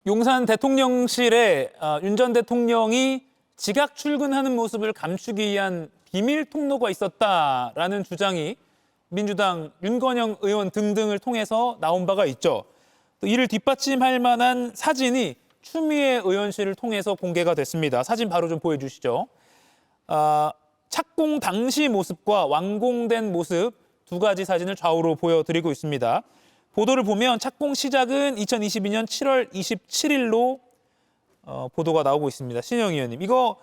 용산 대통령실에 윤 전 대통령이 지각 출근하는 모습을 감추기 위한 비밀 통로가 있었다라는 주장이 민주당 윤건영 의원 등등을 통해서 나온 바가 있죠. 또 이를 뒷받침할 만한 사진이 추미애 의원실을 통해서 공개가 됐습니다. 사진 바로 좀 보여주시죠. 착공 당시 모습과 완공된 모습 두 가지 사진을 좌우로 보여드리고 있습니다. 보도를 보면 착공 시작은 2022년 7월 27일로 보도가 나오고 있습니다. 신영 의원님, 이거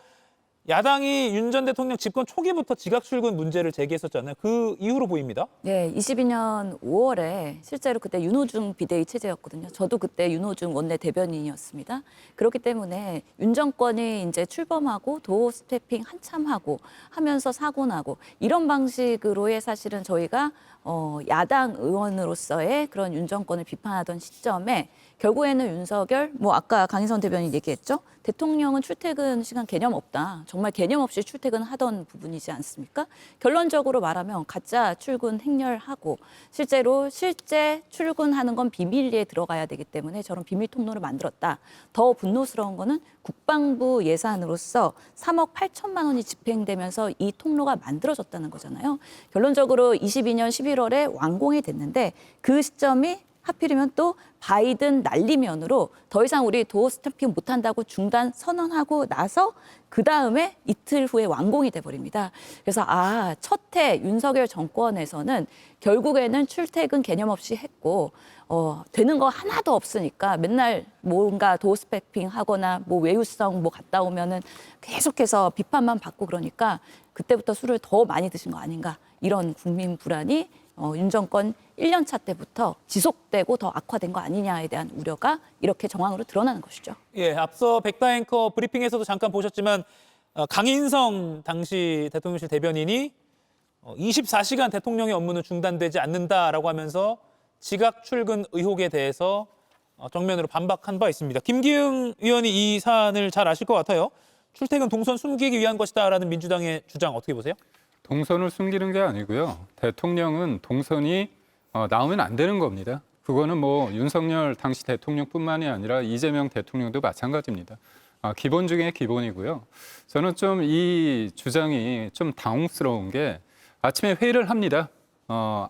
야당이 윤 전 대통령 집권 초기부터 지각 출근 문제를 제기했었잖아요. 그 이후로 보입니다. 네, 22년 5월에 실제로 그때 윤호중 비대위 체제였거든요. 저도 그때 윤호중 원내 대변인이었습니다. 그렇기 때문에 윤 정권이 이제 출범하고 도어 스태핑 한참 하고 하면서 사고 나고 이런 방식으로의 사실은 저희가 야당 의원으로서의 그런 윤 정권을 비판하던 시점에 결국에는 윤석열, 아까 강인선 대변인 얘기했죠. 대통령은 출퇴근 시간 개념 없다. 정말 개념 없이 출퇴근하던 부분이지 않습니까? 결론적으로 말하면 가짜 출근 행렬하고 실제 출근하는 건 비밀리에 들어가야 되기 때문에 저런 비밀 통로를 만들었다. 더 분노스러운 거는 국방부 예산으로서 3억 8천만 원이 집행되면서 이 통로가 만들어졌다는 거잖아요. 결론적으로 22년 11월에 완공이 됐는데 그 시점이 하필이면 또 바이든 날리면으로 더 이상 우리 도어 스탬핑 못한다고 중단 선언하고 나서 그 다음에 이틀 후에 완공이 돼버립니다. 그래서 첫 해 윤석열 정권에서는 결국에는 출퇴근 개념 없이 했고 되는 거 하나도 없으니까 맨날 뭔가 도어 스탬핑 하거나 외유성 갔다 오면은 계속해서 비판만 받고 그러니까 그때부터 술을 더 많이 드신 거 아닌가 이런 국민 불안이 윤 정권 1년 차 때부터 지속되고 더 악화된 거 아니냐에 대한 우려가 이렇게 정황으로 드러나는 것이죠. 예, 앞서 백다 앵커 브리핑에서도 잠깐 보셨지만 강인성 당시 대통령실 대변인이 24시간 대통령의 업무는 중단되지 않는다라고 하면서 지각 출근 의혹에 대해서 정면으로 반박한 바 있습니다. 김기흥 의원이 이 사안을 잘 아실 것 같아요. 출퇴근 동선 숨기기 위한 것이다라는 민주당의 주장 어떻게 보세요? 동선을 숨기는 게 아니고요. 대통령은 동선이 나오면 안 되는 겁니다. 그거는 윤석열 당시 대통령뿐만이 아니라 이재명 대통령도 마찬가지입니다. 기본 중에 기본이고요. 저는 좀 이 주장이 좀 당혹스러운 게 아침에 회의를 합니다.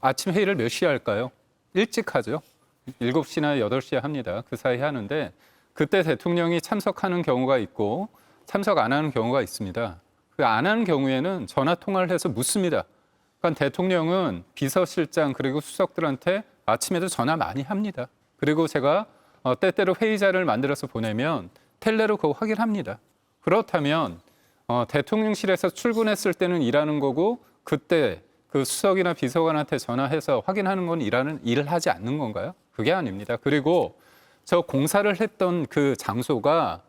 아침 회의를 몇 시에 할까요? 일찍 하죠. 7시나 8시에 합니다. 그 사이 하는데 그때 대통령이 참석하는 경우가 있고 참석 안 하는 경우가 있습니다. 그 안 하는 경우에는 전화 통화를 해서 묻습니다. 그러니까 대통령은 비서실장 그리고 수석들한테 아침에도 전화 많이 합니다. 그리고 제가 때때로 회의자를 만들어서 보내면 텔레로 그거 확인합니다. 그렇다면 대통령실에서 출근했을 때는 일하는 거고 그때 그 수석이나 비서관한테 전화해서 확인하는 건 일을 하지 않는 건가요? 그게 아닙니다. 그리고 저 공사를 했던 그 장소가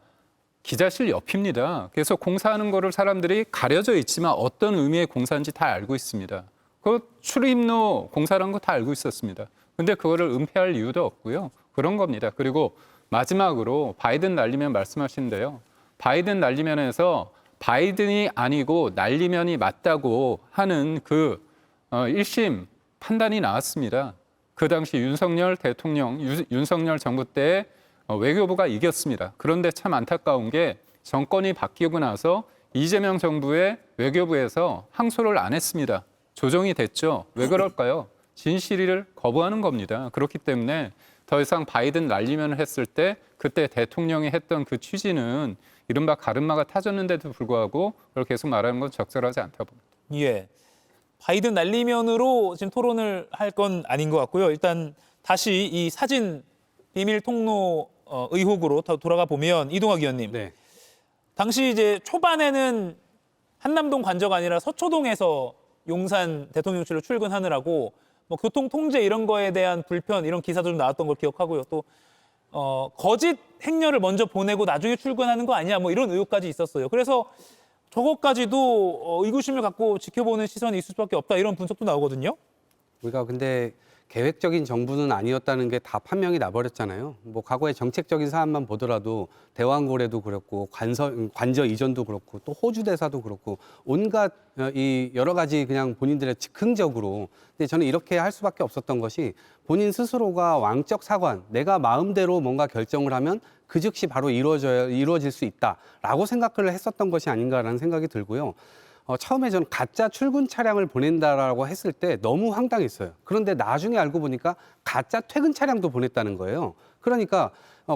기자실 옆입니다. 그래서 공사하는 거를 사람들이 가려져 있지만 어떤 의미의 공사인지 다 알고 있습니다. 그 출입로 공사라는 거 다 알고 있었습니다. 근데 그거를 은폐할 이유도 없고요. 그런 겁니다. 그리고 마지막으로 바이든 날리면 말씀하시는데요. 바이든 날리면에서 바이든이 아니고 날리면이 맞다고 하는 그 1심 판단이 나왔습니다. 그 당시 윤석열 대통령, 윤석열 정부 때 외교부가 이겼습니다. 그런데 참 안타까운 게 정권이 바뀌고 나서 이재명 정부의 외교부에서 항소를 안 했습니다. 조정이 됐죠. 왜 그럴까요? 진실을 거부하는 겁니다. 그렇기 때문에 더 이상 바이든 날리면 했을 때 그때 대통령이 했던 그 취지는 이른바 가르마가 타졌는데도 불구하고 그걸 계속 말하는 건 적절하지 않다 봅니다. 예, 바이든 날리면으로 지금 토론을 할 건 아닌 것 같고요. 일단 다시 이 사진 비밀 통로 의혹으로 돌아가 보면 이동학 의원님, 네. 당시 이제 초반에는 한남동 관저가 아니라 서초동에서 용산 대통령실로 출근하느라고 교통 통제 이런 거에 대한 불편 이런 기사도 좀 나왔던 걸 기억하고요. 또 거짓 행렬을 먼저 보내고 나중에 출근하는 거 아니야 이런 의혹까지 있었어요. 그래서 저것까지도 의구심을 갖고 지켜보는 시선이 있을 수밖에 없다 이런 분석도 나오거든요. 우리가 근데 계획적인 정부는 아니었다는 게 다 판명이 나버렸잖아요. 과거의 정책적인 사안만 보더라도 대왕고래도 그렇고 관저 이전도 그렇고 또 호주 대사도 그렇고 온갖 이 여러 가지 그냥 본인들의 즉흥적으로. 근데 저는 이렇게 할 수밖에 없었던 것이 본인 스스로가 왕적 사관, 내가 마음대로 뭔가 결정을 하면 그 즉시 바로 이루어질 수 있다라고 생각을 했었던 것이 아닌가라는 생각이 들고요. 처음에 저는 가짜 출근 차량을 보낸다라고 했을 때 너무 황당했어요. 그런데 나중에 알고 보니까 가짜 퇴근 차량도 보냈다는 거예요. 그러니까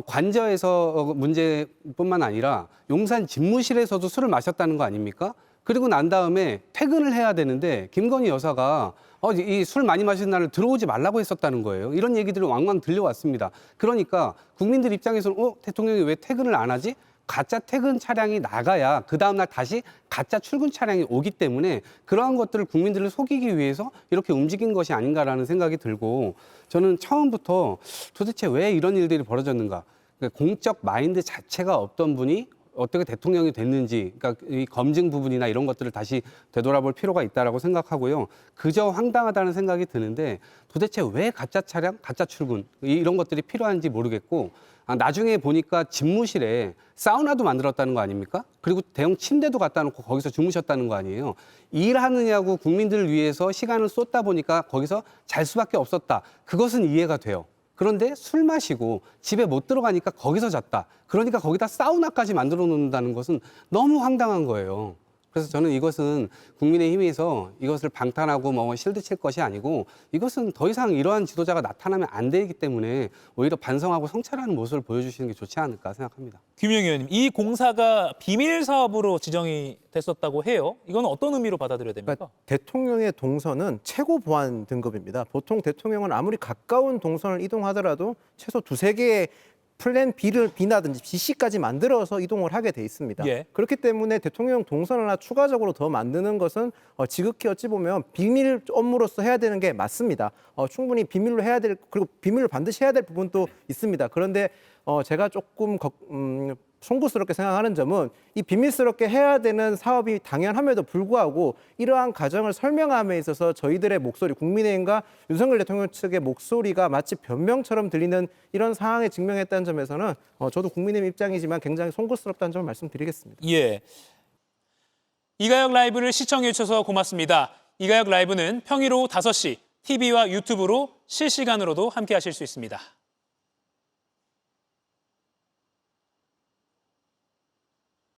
관저에서 문제뿐만 아니라 용산 집무실에서도 술을 마셨다는 거 아닙니까? 그리고 난 다음에 퇴근을 해야 되는데 김건희 여사가 이 술 많이 마시는 날을 들어오지 말라고 했었다는 거예요. 이런 얘기들이 왕왕 들려왔습니다. 그러니까 국민들 입장에서는 대통령이 왜 퇴근을 안 하지? 가짜 퇴근 차량이 나가야 그 다음날 다시 가짜 출근 차량이 오기 때문에 그러한 것들을 국민들을 속이기 위해서 이렇게 움직인 것이 아닌가라는 생각이 들고 저는 처음부터 도대체 왜 이런 일들이 벌어졌는가. 그러니까 공적 마인드 자체가 없던 분이 어떻게 대통령이 됐는지, 그러니까 이 검증 부분이나 이런 것들을 다시 되돌아볼 필요가 있다라고 생각하고요. 그저 황당하다는 생각이 드는데 도대체 왜 가짜 차량, 가짜 출근 이런 것들이 필요한지 모르겠고 나중에 보니까 집무실에 사우나도 만들었다는 거 아닙니까? 그리고 대형 침대도 갖다 놓고 거기서 주무셨다는 거 아니에요. 일하느냐고 국민들을 위해서 시간을 쏟다 보니까 거기서 잘 수밖에 없었다. 그것은 이해가 돼요. 그런데 술 마시고 집에 못 들어가니까 거기서 잤다. 그러니까 거기다 사우나까지 만들어 놓는다는 것은 너무 황당한 거예요. 그래서 저는 이것은 국민의힘에서 이것을 방탄하고 실드 칠 것이 아니고 이것은 더 이상 이러한 지도자가 나타나면 안 되기 때문에 오히려 반성하고 성찰하는 모습을 보여주시는 게 좋지 않을까 생각합니다. 김용 의원님, 이 공사가 비밀 사업으로 지정이 됐었다고 해요. 이건 어떤 의미로 받아들여야 됩니까? 그러니까 대통령의 동선은 최고 보안 등급입니다. 보통 대통령은 아무리 가까운 동선을 이동하더라도 최소 두세 개의 플랜 B나든지 BC까지 만들어서 이동을 하게 돼 있습니다. 예. 그렇기 때문에 대통령 동선을 하나 추가적으로 더 만드는 것은 지극히 어찌 보면 비밀 업무로서 해야 되는 게 맞습니다. 충분히 비밀로 해야 될, 그리고 비밀로 반드시 해야 될 부분도 있습니다. 그런데 제가 조금 송구스럽게 생각하는 점은 이 비밀스럽게 해야 되는 사업이 당연함에도 불구하고 이러한 과정을 설명함에 있어서 저희들의 목소리, 국민의힘과 윤석열 대통령 측의 목소리가 마치 변명처럼 들리는 이런 상황에 직면했다는 점에서는 저도 국민의힘 입장이지만 굉장히 송구스럽다는 점을 말씀드리겠습니다. 예. 이가혁 라이브를 시청해 주셔서 고맙습니다. 이가혁 라이브는 평일 오후 5시 TV와 유튜브로 실시간으로도 함께 하실 수 있습니다.